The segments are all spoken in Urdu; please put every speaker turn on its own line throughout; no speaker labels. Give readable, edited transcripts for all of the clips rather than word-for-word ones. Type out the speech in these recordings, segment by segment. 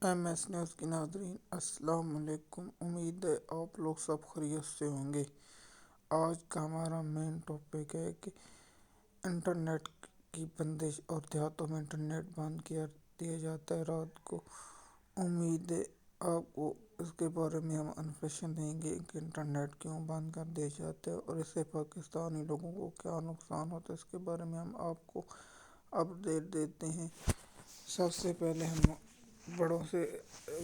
ایم ایس نیوز کے ناظرین السلام علیکم، امید ہے آپ لوگ سب خیریت سے ہوں گے۔ آج کا ہمارا مین ٹاپک ہے کہ انٹرنیٹ کی بندش اور دیہاتوں میں انٹرنیٹ بند کر دیا جاتا ہے رات کو۔ امید ہے آپ کو اس کے بارے میں ہم انفارمیشن دیں گے کہ انٹرنیٹ کیوں بند کر دیا جاتا ہے اور اس سے پاکستانی لوگوں کو کیا نقصان ہوتا ہے، اس کے بارے میں ہم آپ کو اپڈیٹ دیتے ہیں۔ سب سے پہلے ہم بڑوں سے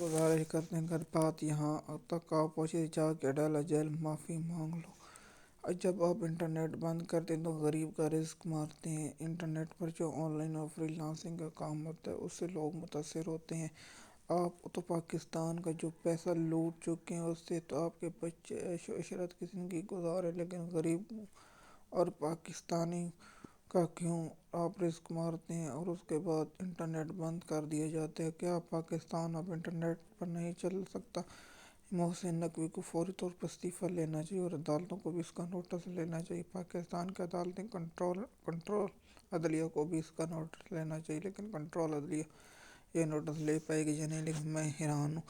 گزارش کرتے ہیں، اگر بات یہاں تک آپ پہنچے جا کے ڈالا جیل معافی مانگ لو۔ جب آپ انٹرنیٹ بند کرتے ہیں تو غریب کا رزق مارتے ہیں۔ انٹرنیٹ پر جو آن لائن اور فری لانسنگ کا کام ہوتا ہے اس سے لوگ متاثر ہوتے ہیں۔ آپ تو پاکستان کا جو پیسہ لوٹ چکے ہیں اس سے تو آپ کے بچے عیش و عشرت کی زندگی گزارے، لیکن غریب اور پاکستانی کا کیوں آپ رزق مارتے ہیں اور اس کے بعد انٹرنیٹ بند کر دیا جاتا ہے؟ کیا پاکستان اب انٹرنیٹ پر نہیں چل سکتا؟ محسن نقوی کو فوری طور پر استعفیٰ لینا چاہیے اور عدالتوں کو بھی اس کا نوٹس لینا چاہیے۔ پاکستان کی عدالتیں کنٹرول عدلیہ کو بھی اس کا نوٹس لینا چاہیے، لیکن کنٹرول عدلیہ یہ نوٹس لے پائے گی یا نہیں، لیکن میں حیران ہوں۔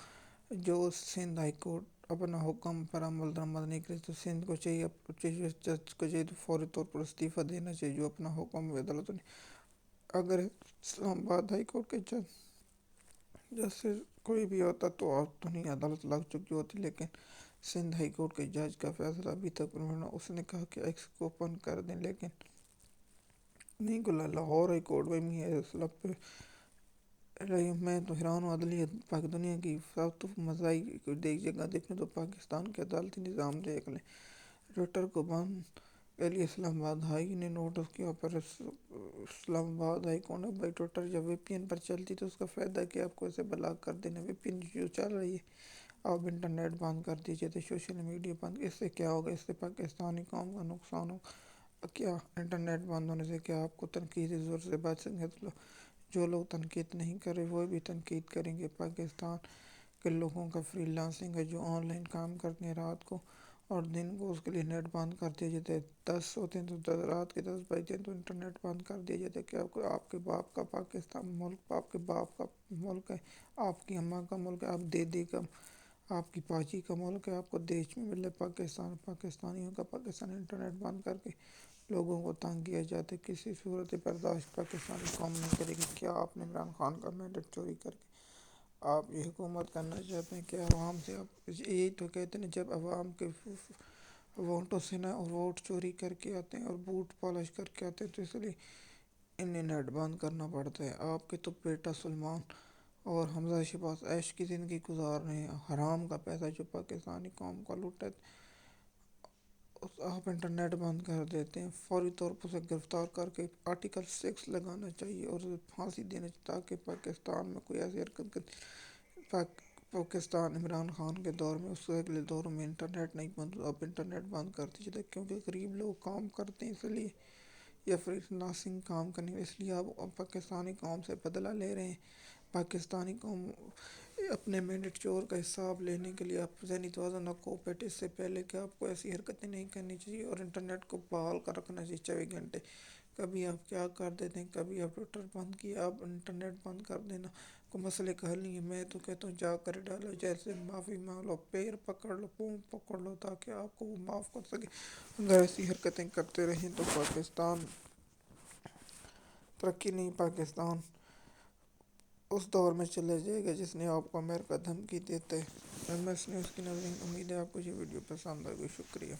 جو سندھ ہائی کورٹ اپنا حکم پر عمل درآمد نہیں کرے تو سندھ کو چاہیے، چیف جج کو چاہیے تو فوری طور پر استعفیٰ دینا چاہیے جو اپنا حکم عدالتوں نے۔ اگر اسلام آباد ہائی کورٹ کے جج سے کوئی بھی ہوتا تو آپ تو نہیں عدالت لگ چکی ہوتی، لیکن سندھ ہائی کورٹ کے جج کا فیصلہ ابھی تک اس نے کہا کہ ایکس کو اوپن کر دیں، لیکن نہیں کھلا۔ لاہور ہائی کورٹ میں بھی ہے فیصلہ پہ رہی۔ میں تو حیران ہوں، عدلیہ دنیا کی سب تو مزاحی کو دیکھ جگہ دیکھنے تو پاکستان کے عدالتی نظام دیکھ لیں۔ ٹویٹر کو بند کے لیے اسلام آباد ہائی نے نوٹس کیا، پر اسلام آباد ہائی کورٹ نے بھائی ٹویٹر جب وی پی این پر چلتی تو اس کا فائدہ کیا آپ کو اسے بلاک کر دینا؟ وی پی این جو چل رہی ہے آپ انٹرنیٹ بند کر دیجیے تو سوشل میڈیا بند، اس سے کیا ہوگا؟ اس سے پاکستانی قوم کا نقصان ہوگا۔ کیا انٹرنیٹ بند ہونے سے کیا آپ کو تنقیدی زور سے بچ سکیں گے؟ جو لوگ تنقید نہیں کر رہے وہ بھی تنقید کریں گے۔ پاکستان کے لوگوں کا فری لانسنگ ہے، جو آن لائن کام کرتے ہیں رات کو اور دن کو، اس کے لیے نیٹ بند کر دیا جاتا ہے۔ 10 ہوتے ہیں تو رات کے 10 بجتے ہیں تو انٹرنیٹ بند کر دیا جاتا ہے۔ کیا آپ کے باپ کا پاکستان ملک، آپ کے باپ کا ملک ہے، آپ کی اماں کا ملک ہے، آپ دیدی کا، آپ کی باجی کا ملک ہے، آپ کو دیش میں ملے پاکستان، پاکستانیوں کا پاکستان انٹرنیٹ بند کر کے لوگوں کو تنگ کیا جاتا ہے۔ کسی صورت برداشت پاکستانی قوم نہیں کرے گی۔ کیا آپ نے عمران خان کا مینڈیٹ چوری کر کے آپ یہ حکومت کرنا چاہتے ہیں؟ کیا عوام سے آپ یہی تو کہتے ہیں جب عوام کے ووٹوں سے نہ ووٹ چوری کر کے آتے ہیں اور بوٹ پالش کر کے آتے ہیں تو اس لیے انہیں نیٹ بند کرنا پڑتا ہے۔ آپ کے تو بیٹا سلمان اور حمزہ شہباز عیش کی زندگی گزار رہے ہیں، حرام کا پیسہ جو پاکستانی قوم کا لوٹا ہے، آپ انٹرنیٹ بند کر دیتے ہیں۔ فوری طور پر اسے گرفتار کر کے آرٹیکل 6 لگانا چاہیے اور اسے پھانسی دینا چاہیے تاکہ پاکستان میں کوئی ایسی حرکت پاکستان عمران خان کے دور میں اس کے اگلے دور میں انٹرنیٹ نہیں بند، اب انٹرنیٹ بند کر دیجیے کیونکہ غریب لوگ کام کرتے ہیں، اس لیے یا فری لانسنگ کام کرنے اس لیے آپ پاکستانی قوم سے بدلہ لے رہے ہیں۔ پاکستانی قوم اپنے مینڈیٹ چور کا حساب لینے کے لیے آپ ذہنی توازن نہ کو پیٹے اس سے پہلے کہ آپ کو ایسی حرکتیں نہیں کرنی چاہیے اور انٹرنیٹ کو بحال کر رکھنا چاہیے 24 گھنٹے۔ کبھی آپ کیا کر دیتے ہیں، کبھی آپ ٹویٹر بند کیا، آپ انٹرنیٹ بند کر دینا کوئی مسئلے کا حل نہیں ہے۔ میں تو کہتا ہوں جا کر ڈالو جیسے معافی مانگ لو، پیر پکڑ لو، پاؤں پکڑ لو تاکہ آپ کو وہ معاف کر سکے۔ اگر ایسی حرکتیں کرتے رہیں تو پاکستان ترقی نہیں، پاکستان اس دور میں چلا جائے گا جس نے آپ کو امریکہ دھمکی دیتے ہیں۔ ایم ایس نیوز کی ناظرین، امید ہے آپ کو یہ ویڈیو پسند آئے گی۔ شکریہ۔